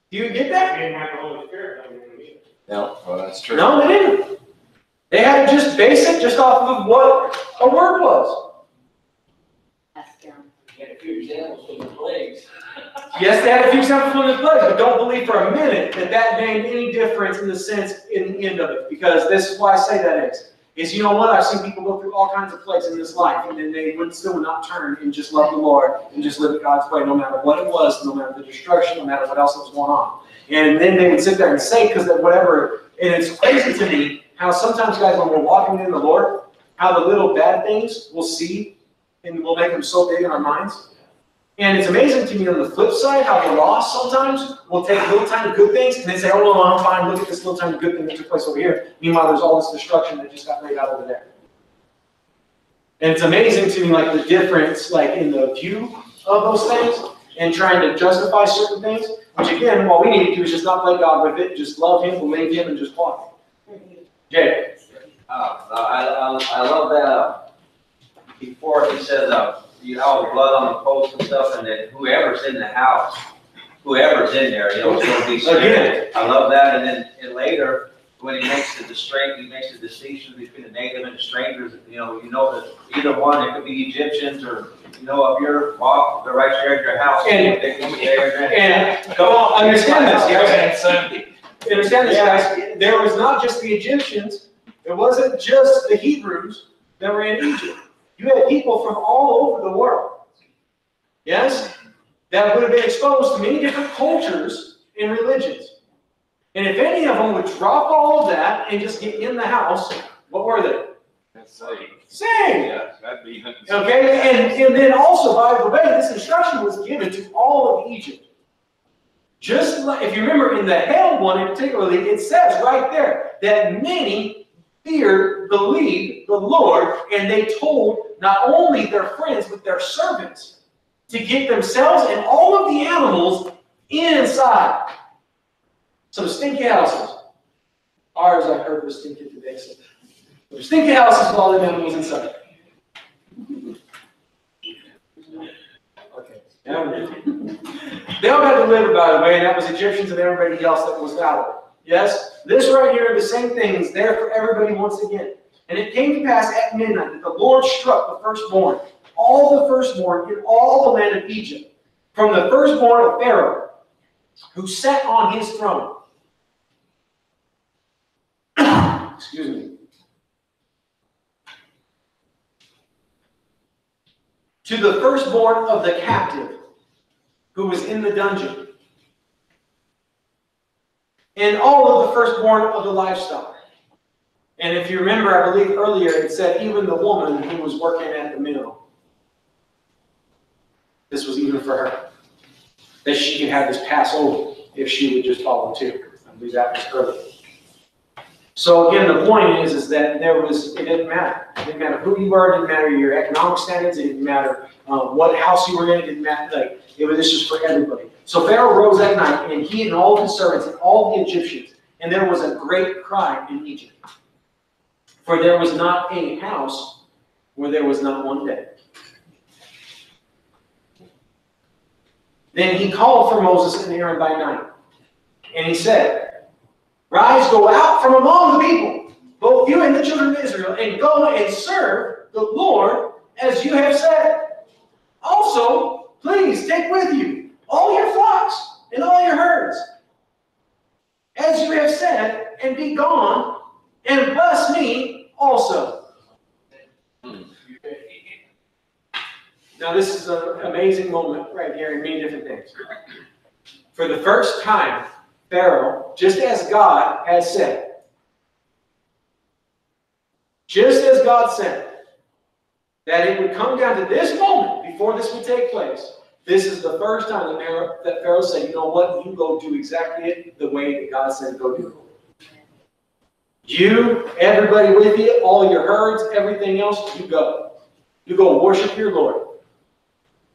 Do you get They that? didn't have the Holy Spirit. I mean, No, well, that's true. No, they didn't. They had to just base it just off of what a word was. Ask them. Get a few examples from the plagues. Yes, they had a few examples from the plagues, but don't believe for a minute that that made any difference in the sense in the end of it. Because this is why I say that is you know what? I've seen people go through all kinds of plagues in this life, and then they would still not turn and just love the Lord and just live it God's way, no matter what it was, no matter the destruction, no matter what else was going on. And then they would sit there and say, because that whatever, and it's crazy to me how sometimes, guys, when we're walking in the Lord, how the little bad things we'll see and we'll make them so big in our minds. And it's amazing to me on the flip side how the lost sometimes will take little tiny good things and then say, oh, no, I'm fine, look at this little tiny good thing that took place over here. Meanwhile, there's all this destruction that just got laid out over there. And it's amazing to me, like, the difference, like, in the view of those things and trying to justify certain things, which, again, what we need to do is just not play God with it, just love Him, believe Him, and just walk. Jay. I love that before he says, you have the blood on the post and stuff, and then whoever's in the house, whoever's in there, you know, it's going to be saved. I love that. And later, when he makes the distinction between the native and the strangers, you know that either one, it could be Egyptians or, of your walk, they're right there at your house. And- they can be there. And come on, understand this, guys. Sunday. Understand this, guys. There was not just the Egyptians. It wasn't just the Hebrews that were in Egypt. You had people from all over the world. Yes? That would have been exposed to many different cultures and religions. And if any of them would drop all of that and just get in the house, what were they? That's saved. Saved. Yeah, that'd be. Okay? And then also, by the way, this instruction was given to all of Egypt. Just like, if you remember in the hell one in particularly, it says right there that many feared, believed the Lord, and they told not only their friends, but their servants to get themselves and all of the animals inside. Some stinky houses. Ours, I heard, was stinky today. So there's stinky houses with all the animals inside. Okay. They all got delivered, by the way, and that was Egyptians and everybody else that was out. Yes? This right here, the same thing is there for everybody once again. And it came to pass at midnight that the Lord struck the firstborn, all the firstborn in all the land of Egypt, from the firstborn of Pharaoh, who sat on his throne. Excuse me. To the firstborn of the captive, who was in the dungeon, and all of the firstborn of the livestock. And if you remember, I believe earlier it said even the woman who was working at the mill. This was even for her. That she could have this Passover if she would just follow too. I believe that was earlier. So again, the point is that it didn't matter. It didn't matter who you were, it didn't matter your economic status, it didn't matter what house you were in, it didn't matter. Like, this is for everybody. So Pharaoh rose that night, and he and all his servants and all the Egyptians, and there was a great cry in Egypt. For there was not a house where there was not one dead. Then he called for Moses and Aaron by night, and he said, rise, go out from among the people, both you and the children of Israel, and go and serve the Lord as you have said. Also, please take with you all your flocks and all your herds, as you have said, and be gone, and bless me also. is an amazing moment right here in many different things. For the first time, Pharaoh, just as God has said, just as God said, that it would come down to this moment before this would take place. This is the first time that Pharaoh said, you know what, you go do exactly it the way that God said go do it. You, everybody with you, all your herds, everything else, you go. You go worship your Lord.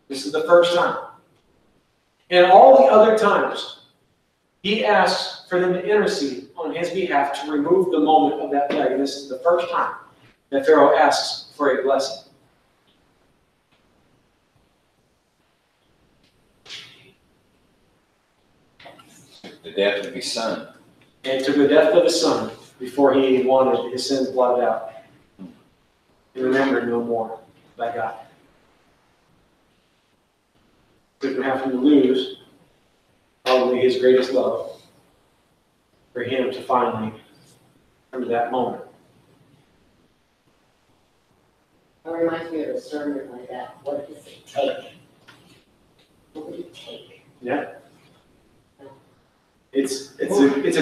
This is the first time. And all the other times, he asks for them to intercede on his behalf to remove the moment of that plague. And this is the first time that Pharaoh asks for a blessing. The death of his son. And to the death of his son before he wanted his sins blotted out. And remembered no more by God. Took him having to lose probably his greatest love for him to finally come to that moment. It reminds me of a sermon like that. What does it take? What would it take? Yeah. It's a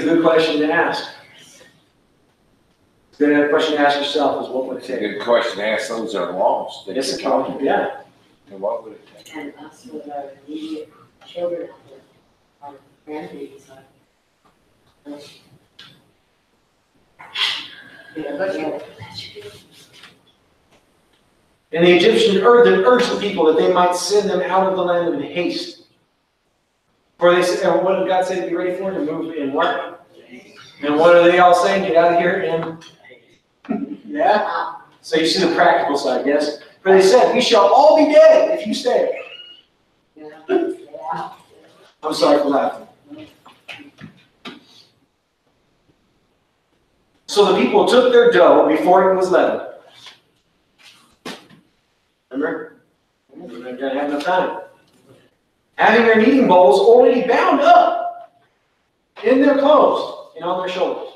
good question to ask. It's a good question to ask yourself is what would it It's a take? good question to ask those that are lost. That Yes, you're it talking can. Yeah. to. And what would it take? And us with our immediate children, our grandbabies, And the Egyptian urged the people that they might send them out of the land in haste. For they said, and what did God say to be ready for? To move in what? And what are they all saying? Get out of here and yeah. So you see the practical side, yes? For they said, we shall all be dead if you stay. I'm sorry for laughing. So the people took their dough before it was leavened. Remember? We're not going to have enough time. Having their kneading bowls already bound up in their clothes and on their shoulders.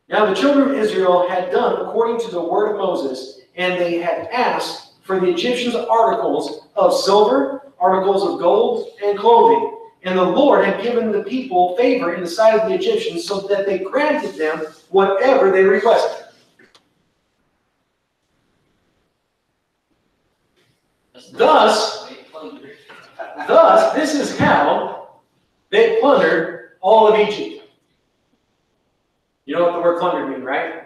Now the children of Israel had done according to the word of Moses, and they had asked for the Egyptians articles of silver, articles of gold, and clothing. And the Lord had given the people favor in the sight of the Egyptians, so that they granted them whatever they requested. Thus, this is how they plundered all of Egypt. You know what the word plunder means, right?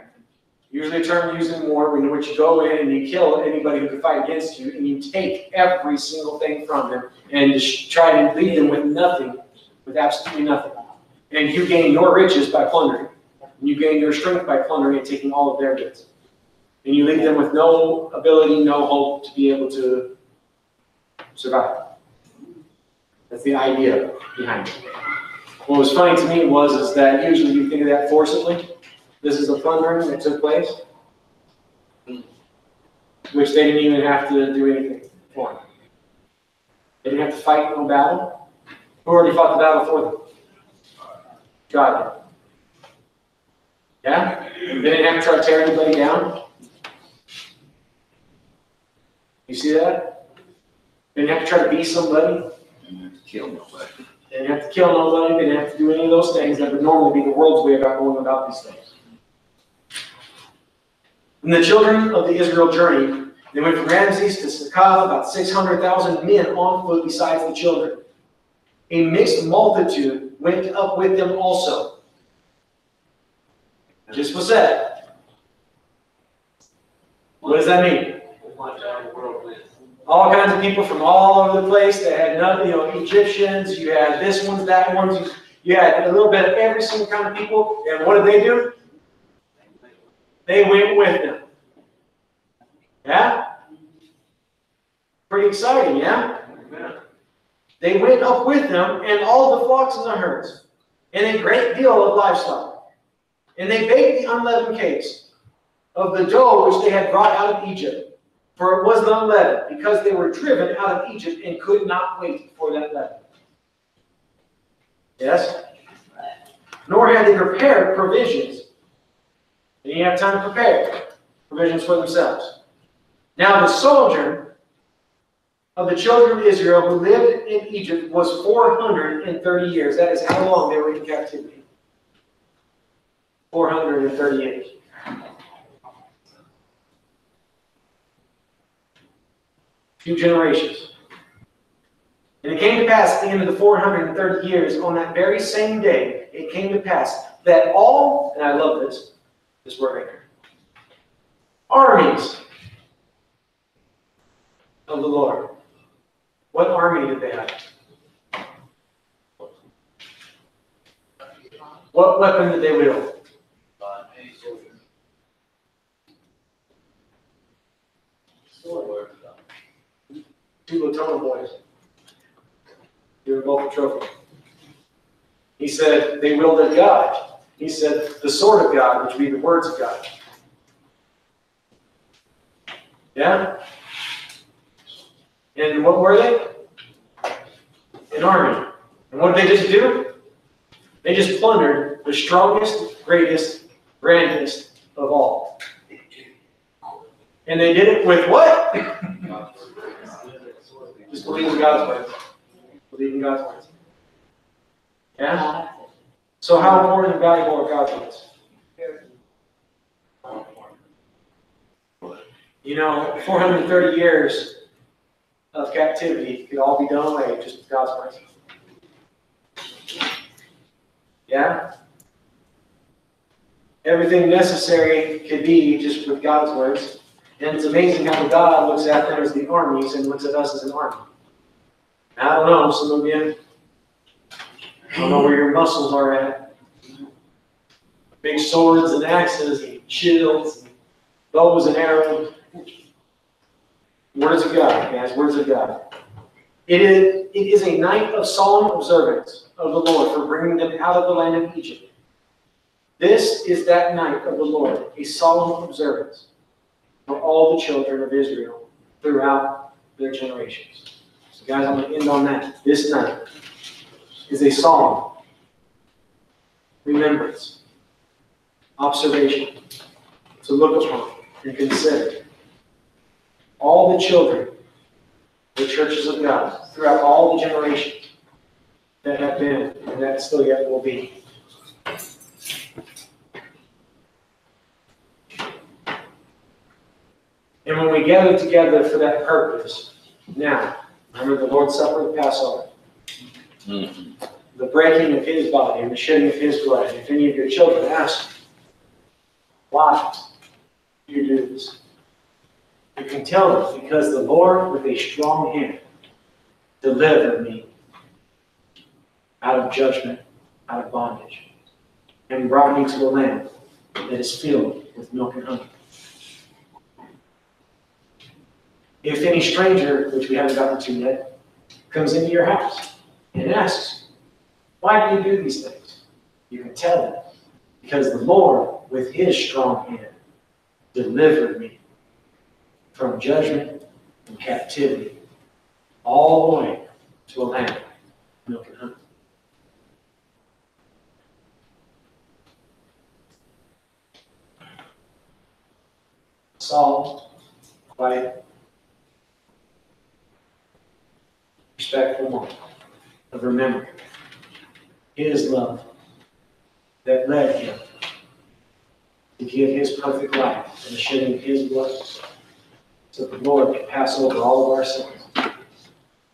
Usually a term used in war in which you go in and you kill anybody who could fight against you, and you take every single thing from them and just try to leave them with nothing, with absolutely nothing. And you gain your riches by plundering. And you gain your strength by plundering and taking all of their goods. And you leave them with no ability, no hope to be able to survive. That's the idea behind it. What was funny to me is that usually you think of that forcibly. This is a plundering that took place, which they didn't even have to do anything for. They didn't have to fight no battle. Who already fought the battle for them? God did. Yeah? They didn't have to try to tear anybody down. You see that? They didn't have to try to beat somebody. They didn't have to kill nobody. They didn't have to kill nobody. They didn't have to do any of those things that would normally be the world's way about going about these things. When the children of the Israel journeyed, they went from Ramses to Succoth, about 600,000 men on foot besides the children. A mixed multitude went up with them also. Just was said. What does that mean? All kinds of people from all over the place that had nothing, Egyptians, you had this ones, that ones, you had a little bit of every single kind of people. And what did they do? They went with them. Yeah? Pretty exciting, yeah? They went up with them, and all the flocks and the herds, and a great deal of livestock. And they baked the unleavened cakes of the dough which they had brought out of Egypt, for it was not leavened, because they were driven out of Egypt and could not wait for that leaven. Yes? Nor had they prepared provisions. They didn't have time to prepare provisions for themselves. Now the sojourn of the children of Israel who lived in Egypt was 430 years. That is how long they were in captivity. 430 years. Few generations. And it came to pass at the end of the 430 years, on that very same day, it came to pass that all, and I love this word right here, armies of the Lord. What army did they have? What weapon did they wield? Two Latona boys. They were both a trophy. He said they wielded God. He said the sword of God, which would be the words of God. Yeah? And what were they? An army. And what did they just do? They just plundered the strongest, greatest, grandest of all. And they did it with what? Just believe in God's words. Believe in God's words. Yeah? So how important and valuable are God's words? You know, 430 years of captivity could all be done away just with God's words. Yeah? Everything necessary could be just with God's words. And it's amazing how God looks at them as the armies and looks at us as an army. I don't know, some of you, I don't know where your muscles are at. Big swords and axes and shields, and bows and arrows. Words of God, guys, words of God. It is a night of solemn observance of the Lord for bringing them out of the land of Egypt. This is that night of the Lord, a solemn observance for all the children of Israel throughout their generations. So guys, I'm going to end on that. This night is a solemn remembrance, observation, to look upon and consider. All the children, the churches of God, throughout all the generations that have been and that still yet will be. And when we gather together for that purpose, now, remember the Lord's Supper, the Passover, the breaking of His body and the shedding of His blood. If any of your children ask, why do you do this? You can tell them, because the Lord, with a strong hand, delivered me out of judgment, out of bondage, and brought me to a land that is filled with milk and honey. If any stranger, which we haven't gotten to yet, comes into your house and asks, why do you do these things? You can tell them, because the Lord, with His strong hand, delivered me from judgment and captivity, all the way to a land of milk and honey. Solemn, quiet, respectful moment of remembering His love that led Him to give His perfect life and the shedding of His blood so that the Lord could pass over all of our sins.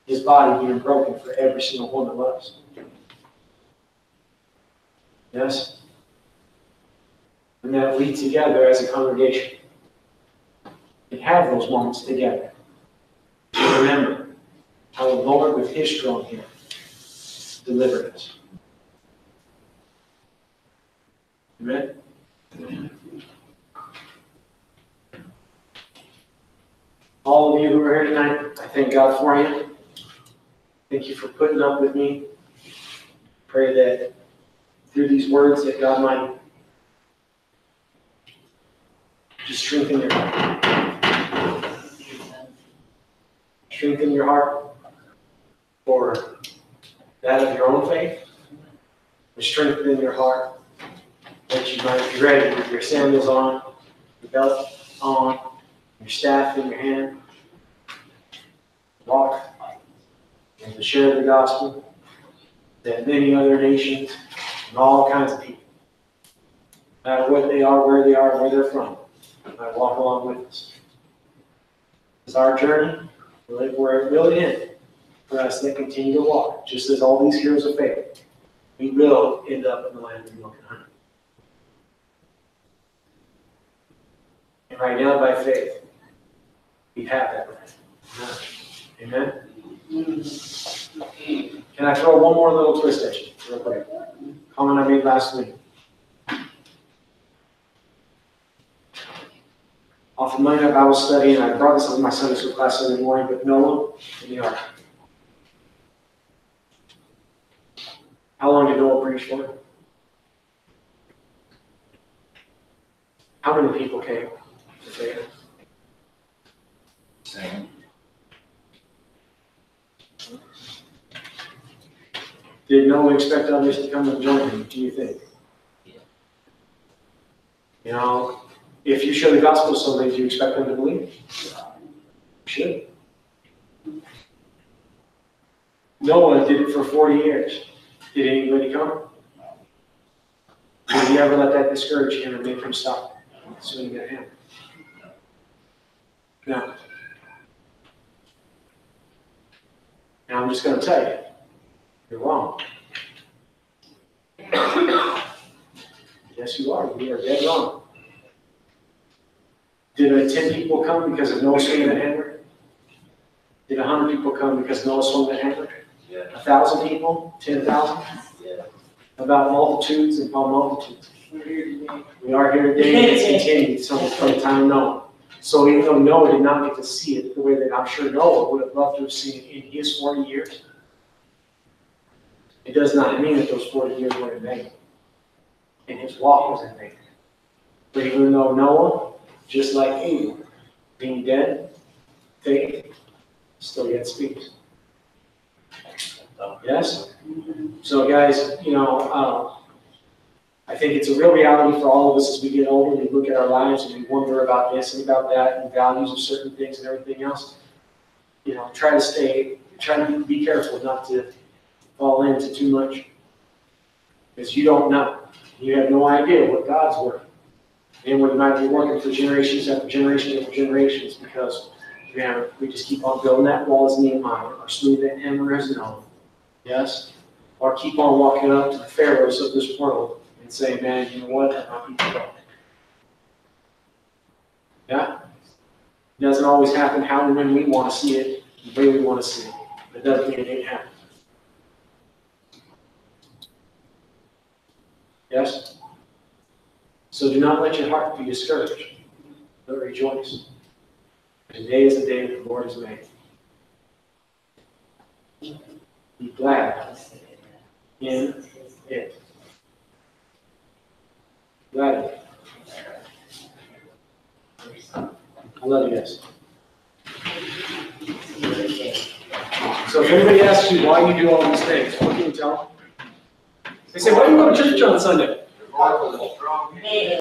His body being broken for every single one of us. Yes? And that we together as a congregation can have those moments together to remember how the Lord, with His strong hand, delivered us. Amen? All of you who are here tonight, I thank God for you. Thank you for putting up with me. Pray that through these words that God might just strengthen your heart. Strengthen your heart for that of your own faith. And strengthen your heart that you might be ready with your sandals on, your belt on, your staff in your hand. walk and to share the gospel that many other nations and all kinds of people, no matter what they are, where they're from, might walk along with us. It's our journey, where it will end for us that continue to walk, just as all these heroes of faith. We will end up in the land of milk and honey. And right now, by faith, we have that right. Amen? Can I throw one more little twist at you, real quick? Comment I made last week. Off of Monday night Bible study, and I brought this up in my Sunday school class every morning, but Noah and the ark. How long did Noah preach for? How many people came to faith? Same. Did Noah expect others to come and join him, do you think? You know, if you share the gospel to somebody, do you expect them to believe? You should. Noah did it for 40 years. Did anybody come? Did he ever let that discourage him and make him stop swinging at him? No. And I'm just going to tell you, you're wrong. Yes, you are. You are dead wrong. Did 10 people come because of Noah swinging the hammer? Did 100 people come because Noah swung the hammer? Yeah. 1,000 people? 10,000? Yeah. About multitudes and upon multitudes. We are here today and it's continued from the time of Noah. So even though Noah did not get to see it the way that I'm sure Noah would have loved to have seen it in his 40 years, it does not mean that those 40 years were in vain. And his walk was in vain. But even though Noah, just like Abel, being dead, faith still yet speaks. Yes? So guys, you know, I think it's a real reality for all of us as we get older. We look at our lives and we wonder about this and about that and values of certain things and everything else. You know, try to be careful not to fall into too much. Because you don't know. You have no idea what God's working. And we might be working for generations after generations after generations because we just keep on building that wall as Nehemiah or smooth that hammer as Noah. Yes? Or keep on walking up to the pharaohs of this world and say, man, you know what? Let my people go. Yeah? It doesn't always happen how and when we want to see it, the way we want to see it. But it doesn't mean it ain't happening. Yes? So do not let your heart be discouraged, but rejoice. Today is the day that the Lord has made. Be glad in it. Glad in it. I love you guys. So if anybody asks you why you do all these things, what can you tell them? They say, why do you go to church on Sunday? Hey,